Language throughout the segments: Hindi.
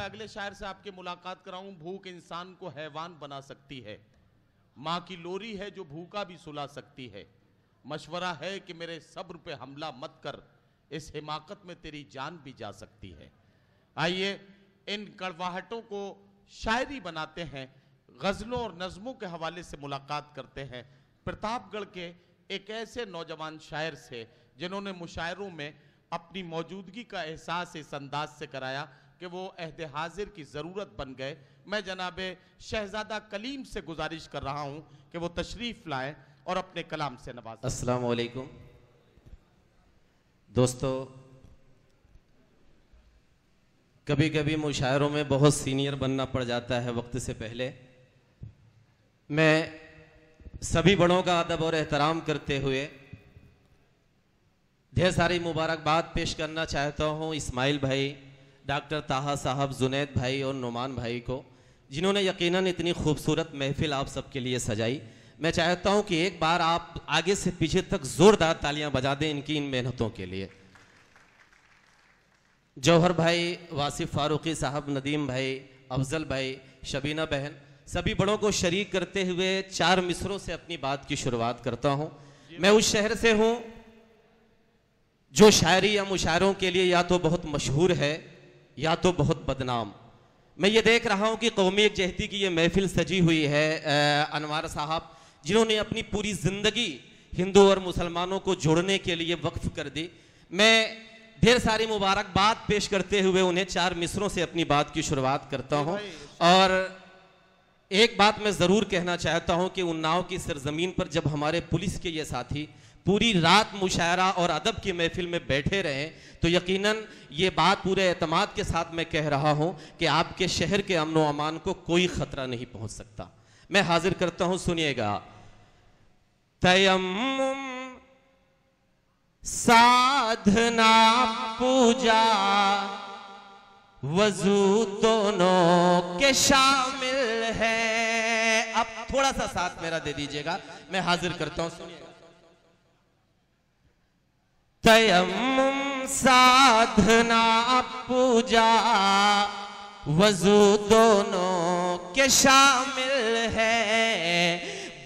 मैं अगले शायर से आपकी मुलाकात कराऊं। भूख इंसान को हैवान बना सकती है, माँ की लोरी है जो भूखा भी सुला सकती है। मशवरा है कि मेरे सब्र पे हमला मत कर, इस हिमाकत में तेरी जान भी जा सकती है। आइए इन कड़वाहटों को शायरी बनाते हैं, गजलों और नज़मों के हवाले से मुलाकात करते हैं प्रतापगढ़ के एक ऐसे नौजवान शायर से जिन्होंने मुशायरों में अपनी मौजूदगी का एहसास इस अंदाज से कराया कि वो अहद हाजिर की ज़रूरत बन गए। मैं जनाबे शहजादा कलीम से गुजारिश कर रहा हूं कि वो तशरीफ़ लाएं और अपने कलाम से नवाजें। अस्सलाम वालेकुम दोस्तों, कभी कभी मुशायरों में बहुत सीनियर बनना पड़ जाता है वक्त से पहले। मैं सभी बड़ों का अदब और एहतराम करते हुए ढेर सारी मुबारकबाद पेश करना चाहता हूँ इस्माइल भाई, डॉक्टर ताहा साहब, जुनैद भाई और नुमान भाई को, जिन्होंने यकीनन इतनी खूबसूरत महफिल आप सबके लिए सजाई। मैं चाहता हूँ कि एक बार आप आगे से पीछे तक जोरदार तालियां बजा दें इनकी इन मेहनतों के लिए। जौहर भाई, वासिफ फारूकी साहब, नदीम भाई, अफजल भाई, शबीना बहन, सभी बड़ों को शरीक करते हुए 4 मिसरों से अपनी बात की शुरुआत करता हूँ। मैं उस शहर से हूँ जो शायरी या मुशायरों के लिए या तो बहुत मशहूर है या तो बहुत बदनाम। मैं ये देख रहा हूँ कि कौमी यकजहती की ये महफिल सजी हुई है। अनवार साहब जिन्होंने अपनी पूरी ज़िंदगी हिंदू और मुसलमानों को जोड़ने के लिए वक्फ कर दी, मैं ढेर सारी मुबारकबाद पेश करते हुए उन्हें 4 मिसरों से अपनी बात की शुरुआत करता हूँ। और एक बात मैं ज़रूर कहना चाहता हूँ कि उन्नाव की सरजमीन पर जब हमारे पुलिस के ये साथी पूरी रात मुशायरा और अदब की महफिल में बैठे रहे, तो यकीनन ये बात पूरे एतमाद के साथ मैं कह रहा हूँ कि आपके शहर के अमन व अमान को कोई ख़तरा नहीं पहुँच सकता। मैं हाजिर करता हूँ, सुनिएगा। तयम्मुम साधना पूजा वजू दोनों के शामिल है। अब थोड़ा सा साथ मेरा दे दीजिएगा, मैं हाजिर करता हूं, सुनिए। तयम्मुम साधना पूजा वजू दोनों के शामिल है।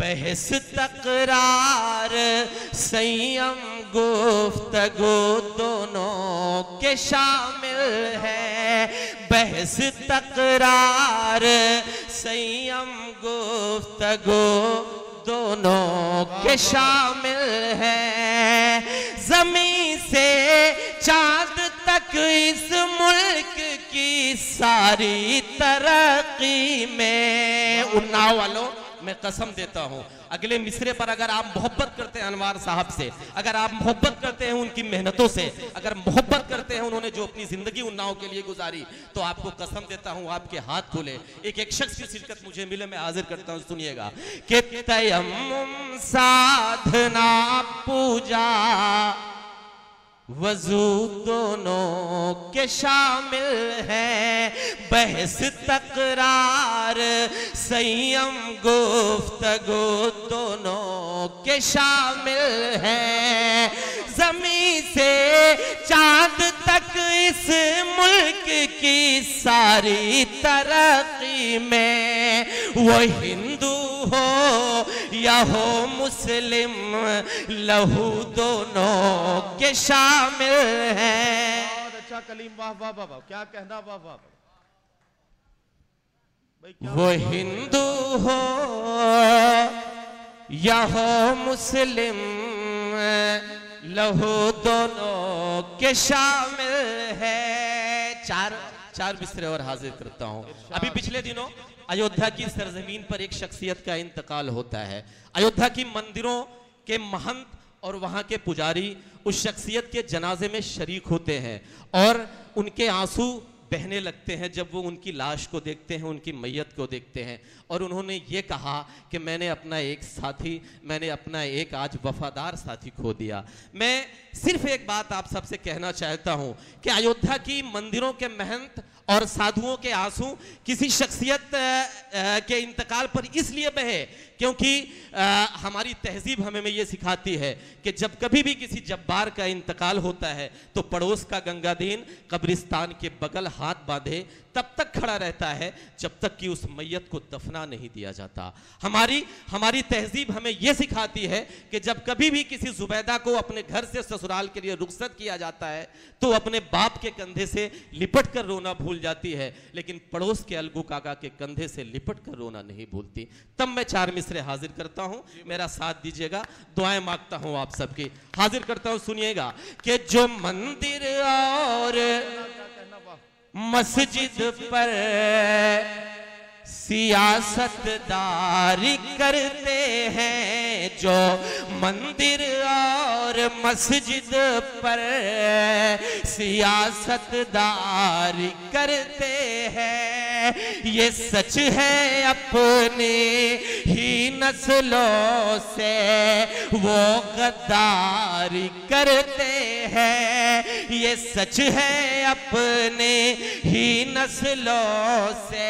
बहस तकरार संयम गुफ्तगू दोनों के शामिल है। बहस तकरार संयम गुफ्तगू दोनों के शामिल है। ज़मीन से चांद तक इस मुल्क की सारी तरक्की में, उन्नाव वालों मैं कसम देता हूं अगले मिसरे पर अगर आप मोहब्बत करते हैं अनवार साहब से, अगर आप मोहब्बत करते हैं उनकी मेहनतों से, अगर मोहब्बत करते हैं उन्होंने जो अपनी जिंदगी उन्नाव के लिए गुजारी, तो आपको कसम देता हूं आपके हाथ खुले। एक शख्स की शिरकत मुझे मिले, मैं हाजिर करता हूं, सुनिएगा। कि तयम्मुम साधना पूजा वजू दोनों के शामिल है। बहस तकरार संयम गुफ्तगू दोनों के शामिल है। ज़मीन से चांद तक इस मुल्क की सारी तरक्की में, वो हिंदू हो या हो मुस्लिम, लहू दोनों के शामिल है। बहुत अच्छा कलीम, वाह वाह वाह वाह, क्या कहना, वाह वाह। वो हिंदू हो या हो मुस्लिम, लहू दोनों के शामिल है। चार बिस्तरे और हाजिर करता हूं। अभी पिछले दिनों अयोध्या की सरजमीन पर एक शख्सियत का इंतकाल होता है। अयोध्या की मंदिरों के महंत और वहां के पुजारी उस शख्सियत के जनाजे में शरीक होते हैं और उनके आंसू बहने लगते हैं जब वो उनकी लाश को देखते हैं, उनकी मैयत को देखते हैं। और उन्होंने ये कहा कि मैंने अपना एक साथी, मैंने अपना एक आज वफादार साथी खो दिया। मैं सिर्फ एक बात आप सबसे कहना चाहता हूं कि अयोध्या की मंदिरों के महंत और साधुओं के आंसू किसी शख्सियत के इंतकाल पर इसलिए बहे क्योंकि हमारी तहजीब हमें ये सिखाती है कि जब कभी भी किसी जब्बार का इंतकाल होता है तो पड़ोस का गंगादीन कब्रिस्तान के बगल हाथ बांधे तब तक खड़ा रहता है जब तक कि उस मैयत को दफना नहीं दिया जाता। हमारी तहजीब हमें यह सिखाती है कि जब कभी भी किसी जुबैदा को अपने घर से ससुराल के लिए रुखसत किया जाता है तो अपने बाप के कंधे से लिपट कर रोना भूल जाती है, लेकिन पड़ोस के अलगू काका के कंधे से लिपट कर रोना नहीं भूलती। तब मैं 4 मिसरे हाजिर करता हूं, मेरा साथ दीजिएगा, दुआएं मांगता हूं आप सबकी। हाजिर करता हूं, सुनिएगा कि जो मंदिर और मस्जिद पर सियासतदारी करते हैं, जो मंदिर और मस्जिद पर सियासतदारी करते हैं, ये सच है अपने ही नस्लों से वो गद्दारी करते हैं, ये सच है अपने ही नस्लों से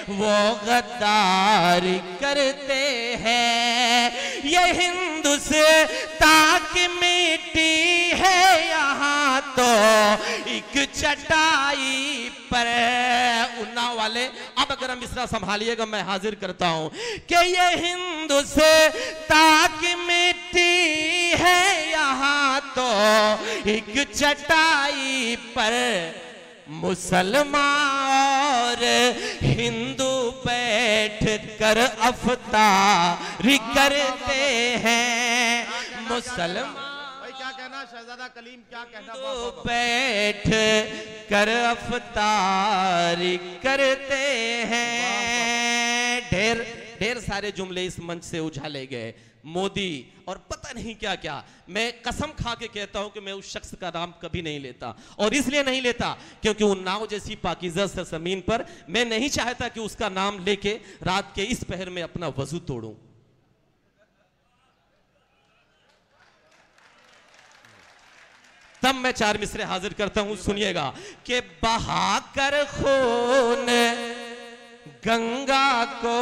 वो गद्दारी करते हैं। ये हिंदुस्तान की मिट्टी है यहाँ तो एक चटाई पर। उन्नाव वाले अब अगर हम मिसरा संभालिएगा, मैं हाजिर करता हूं कि ये हिंदुस्तान की मिट्टी है यहाँ तो एक चटाई पर, मुसलमान और हिंदू बैठ कर अफ्तारी करते हैं। मुसलमान भाई क्या कहना शहजादा कलीम, क्या कहना? बैठ कर अफ्तारी करते हैं। ढेर सारे जुमले इस मंच से उछाले गए, मोदी और पता नहीं क्या क्या। मैं कसम खा के कहता हूं कि मैं उस शख्स का नाम कभी नहीं लेता, और इसलिए नहीं लेता क्योंकि उन्नाव जैसी पाकीज़ा सरजमीन पर मैं नहीं चाहता कि उसका नाम लेके रात के इस पहर में अपना वजू तोड़ूं। तब मैं 4 मिसरे हाजिर करता हूं, सुनिएगा कि बहा कर खून गंगा को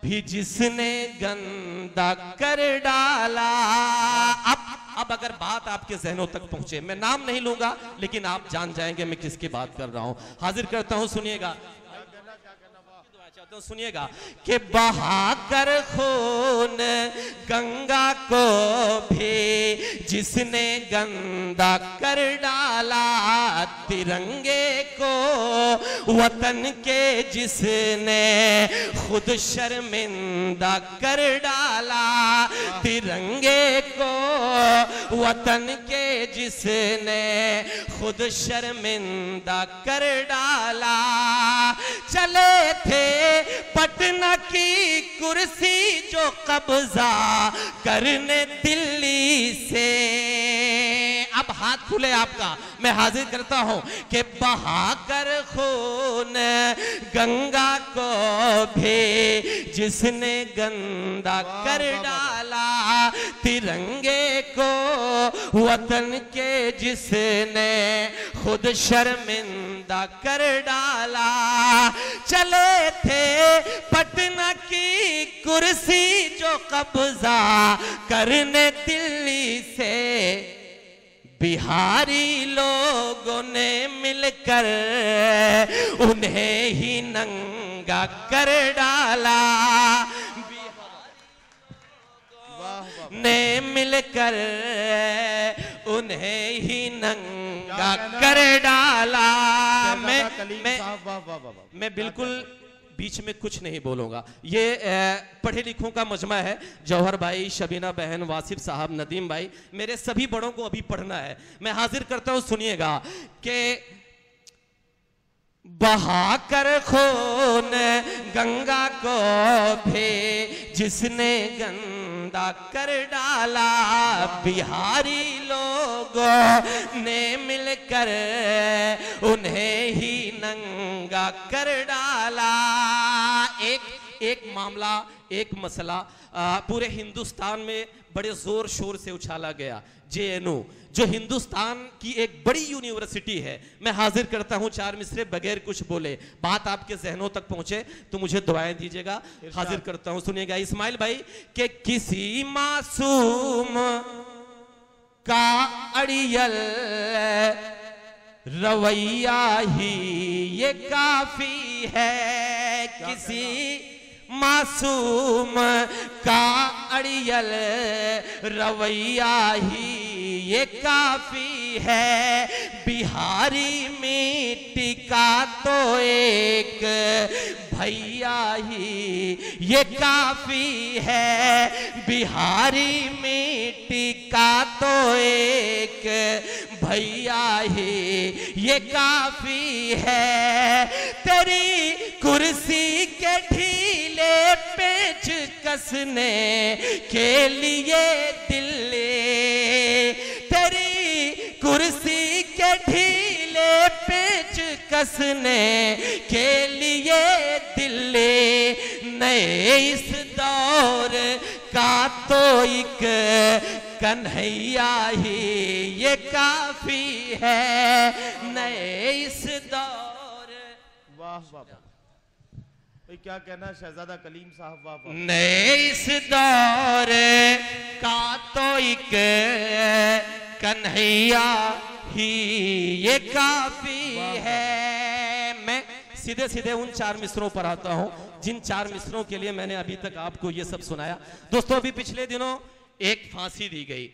भी जिसने गंदा कर डाला। अब अगर बात आपके जहनों तक पहुंचे, मैं नाम नहीं लूंगा लेकिन आप जान जाएंगे मैं किसकी बात कर रहा हूं। हाजिर करता हूं, सुनिएगा, सुनिएगा कि बहा कर खून गंगा को भी जिसने गंदा कर डाला, तिरंगे को वतन के जिसने खुद शर्मिंदा कर डाला, तिरंगे को वतन के जिसने खुद शर्मिंदा कर डाला। चले थे पटना की कुर्सी जो कब्जा करने दिल्ली से। अब हाथ खुले आपका, मैं हाजिर करता हूं कि बहा कर खून गंगा को भी जिसने गंदा कर डाला, तिरंगे को वतन के जिसने खुद शर्मिंदा कर डाला। चले थे पटना की कुर्सी जो कब्जा करने दिल्ली से, बिहारी लोगों ने मिलकर उन्हें ही नंगा कर डाला, ने मिलकर उन्हें ही नंगा कर डाला। मैं बिल्कुल बीच में कुछ नहीं बोलूंगा। ये पढ़े लिखों का मजमा है, जौहर भाई, शबीना बहन, वासिफ साहब, नदीम भाई, मेरे सभी बड़ों को अभी पढ़ना है। मैं हाजिर करता हूं, सुनिएगा कि बहा कर खून गंगा को भी जिसने गंदा कर डाला, बिहारी लोगों ने मिलकर उन्हें ही नंगा कर डाला। एक मामला, एक मसला पूरे हिंदुस्तान में बड़े जोर शोर से उछाला गया, JNU, जो हिंदुस्तान की एक बड़ी यूनिवर्सिटी है। मैं हाजिर करता हूं 4 मिसरे बगैर कुछ बोले, बात आपके जहनों तक पहुंचे तो मुझे दुआएं दीजिएगा। हाजिर करता हूं, सुनिएगा इस्माइल भाई कि किसी मासूम का अड़ियल रवैया ही ये काफी है। किसी मासूम का अड़ियल रवैया ही ये काफी है। बिहारी मिट्टी का तो एक भैया ही ये काफी है। बिहारी मिट्टी का तो एक भैया ही ये काफी है। तेरी कुर्सी के ढीले पेच कसने के लिए दिल्ली, तेरी कुर्सी के ढीले पेच कसने के लिए दिल्ली। नए इस दौर का तो एक कन्हैया ही ये काफी है। नए इस दौर, वाह वाह भाई, क्या कहना है शहजादा कलीम साहब, वाह वाह। नए इस दौर का तो एक कन्हैया ही ये काफी है। मैं सीधे सीधे उन 4 मिसरों पर आता हूं जिन 4 मिसरों के लिए मैंने अभी तक आपको ये सब सुनाया। दोस्तों, अभी पिछले दिनों एक फांसी दी गई।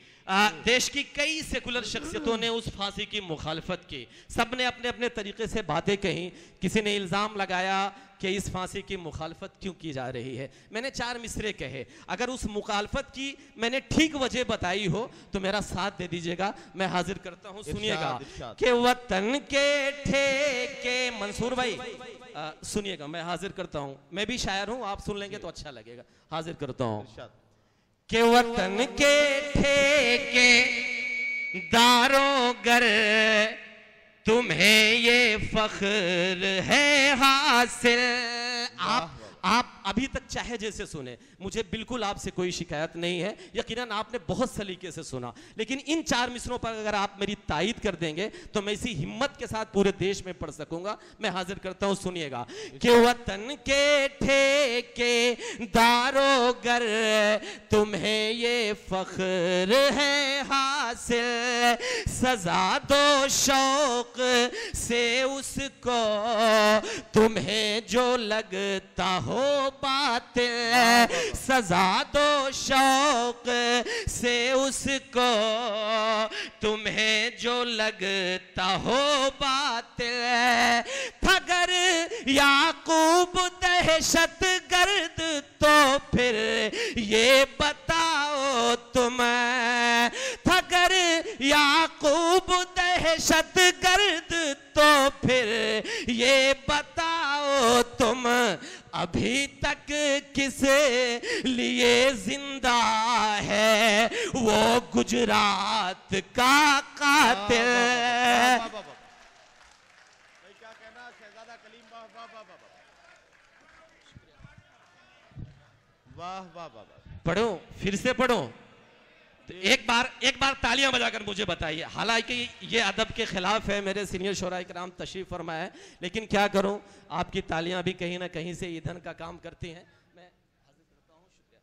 देश की कई सेकुलर शख्सियतों ने उस फांसी की मुखालफत की। सब ने अपने अपने तरीके से बातें कही। किसी ने इल्ज़ाम लगाया कि इस फांसी की मुखालफत क्यों की जा रही है। मैंने 4 मिसरे कहे। अगर उस मुखालफत की मैंने ठीक वजह बताई हो तो मेरा साथ दे दीजिएगा, मैं हाजिर करता हूं। सुनिएगा कि वतन के ठेके, मंसूर भाई सुनिएगा, मैं हाजिर करता हूं। मैं भी शायर हूं, आप सुन लेंगे तो अच्छा लगेगा। हाजिर करता हूं कि वतन के ठेके दारों गर तुम्हें ये फख्र है हासिल। आप अभी तक चाहे जैसे सुने, मुझे बिल्कुल आपसे कोई शिकायत नहीं है। यकीनन आपने बहुत सलीके से सुना, लेकिन इन 4 मिसरों पर अगर आप मेरी तायीद कर देंगे तो मैं इसी हिम्मत के साथ पूरे देश में पढ़ सकूंगा। मैं हाजिर करता हूं, सुनिएगा कि वतन के ठेके दारों गर तुम्हें ये फख्र है हासिल। सजा दो शौक से उसको तुम्हें जो लगता हो बातिल। सजा दो शौक से उसको तुम्हें जो लगता हो बातिल। थगर याकूब दहशत गर्द तो फिर ये बताओ तुम। थगर याकूब दहशत गर्द तो फिर ये बताओ तुम। अभी तक किस लिए जिंदा है वो गुजरात का कातिल। क्या कहना शहजादा कलीम, वाह वाह वाह वाह वाह वाह वाह। पढ़ो, फिर से पढ़ो। तो एक बार तालियां बजाकर मुझे बताइए। हालांकि ये अदब के खिलाफ है, मेरे सीनियर शोरा इकराम तशरीफ फरमा है, लेकिन क्या करूं, आपकी तालियां भी कहीं ना कहीं से ईंधन का काम करती हैं। मैं हाजिर करता हूं, शुक्रिया।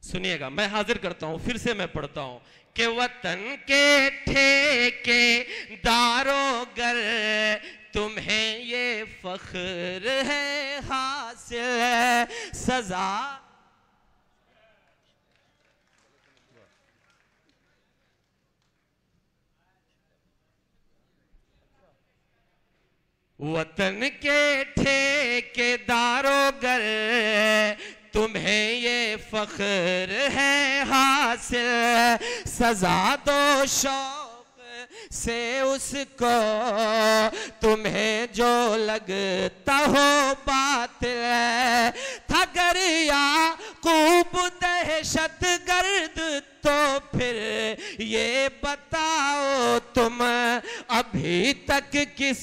सुनिएगा, मैं हाजिर करता हूं, फिर से मैं पढ़ता हूं कि वतन के ठेके दारों गर तुम्हें ये फख्र है हासिल। सजा वतन के ठेकेदारों गर तुम्हें ये फख्र है हासिल। सजा दो शौक से उसको तुम्हें जो लगता हो बातिल। थगर याकूब दहशत गर्द तो फिर ये बताओ तुम। अभी तक किस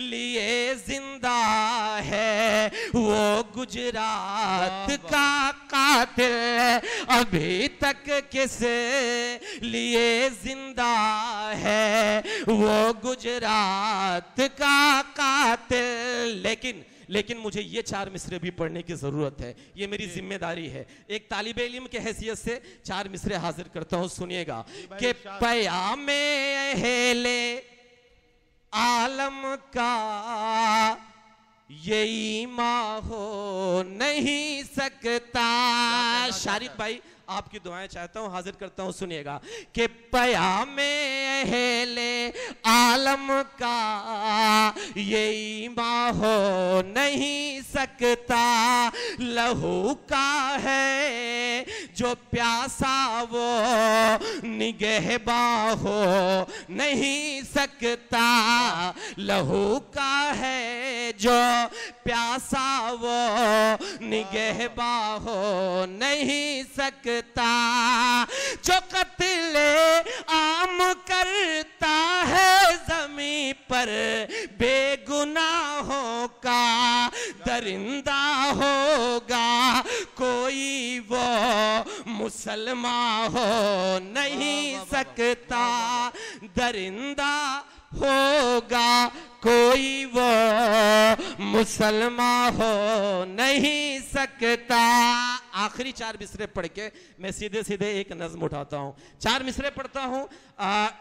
लिए जिंदा है वो गुजरात का कातिल। अभी तक किस लिए जिंदा है वो गुजरात का कातिल। लेकिन मुझे ये 4 मिसरे भी पढ़ने की जरूरत है, ये मेरी जिम्मेदारी है। एक तालिबे इल्म के हैसियत से 4 मिसरे हाजिर करता हूं, सुनिएगा कि पयामे हेले आलम का ये ईमान हो नहीं सकता। शारिक भाई आपकी दुआएं चाहता हूं, हाजिर करता हूं, सुनिएगा कि पयामे अहले आलम का ये ईमान हो नहीं सकता। लहू का है जो प्यासा वो निगहबां हो नहीं सकता। लहू का है जो प्यासा वो निगहबां हो नहीं सकता। जो कत्ले आम करता है जमीन पर बेगुनाहों का दरिंदा होगा कोई वो मुसलमान हो नहीं सकता। दरिंदा होगा कोई वो मुसलमान हो नहीं सकता। आखिरी 4 मिसरे पढ़ के मैं सीधे सीधे एक नज्म उठाता हूं। 4 मिसरे पढ़ता हूं।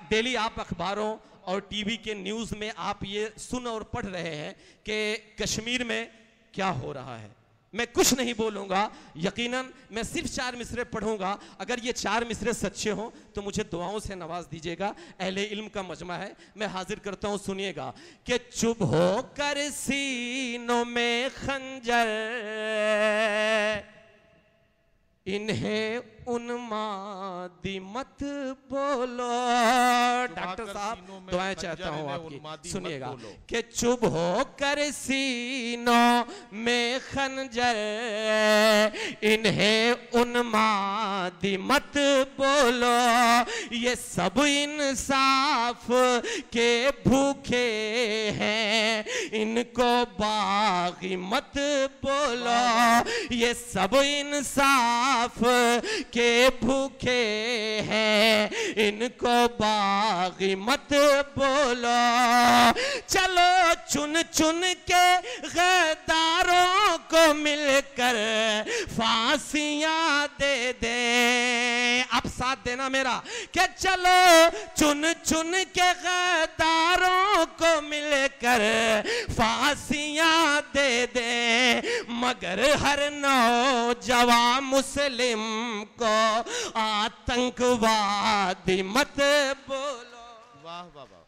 डेली आप अखबारों और टीवी के न्यूज में आप ये सुन और पढ़ रहे हैं कि कश्मीर में क्या हो रहा है। मैं कुछ नहीं बोलूंगा, यकीनन मैं सिर्फ 4 मिसरे पढ़ूंगा। अगर ये 4 मिसरे सच्चे हों तो मुझे दुआओं से नवाज दीजिएगा। अहले इल्म का मजमा है, मैं हाजिर करता हूं, सुनिएगा कि चुप हो कर सीनों में खंजर इन्हें उन्मादी मत बोलो। डॉक्टर साहब दुआएं चाहता हूं आपकी, सुनिएगा कि चुप हो कर सीनों में खंजर इन्हें उन्मादी मत बोलो। ये सब इंसाफ के भूखे हैं इनको बागी मत बोलो। ये सब इंसाफ के भूखे हैं इनको बागी मत बोलो। चलो चुन चुन के गद्दारों को मिलकर फांसियां दे दे। अब साथ देना मेरा कि चलो चुन चुन के गद्दारों को मिलकर फांसियां दे दे। मगर हर नौजवान मुस्लिम को आतंकवादी मत बोलो। वाह वाह वाह।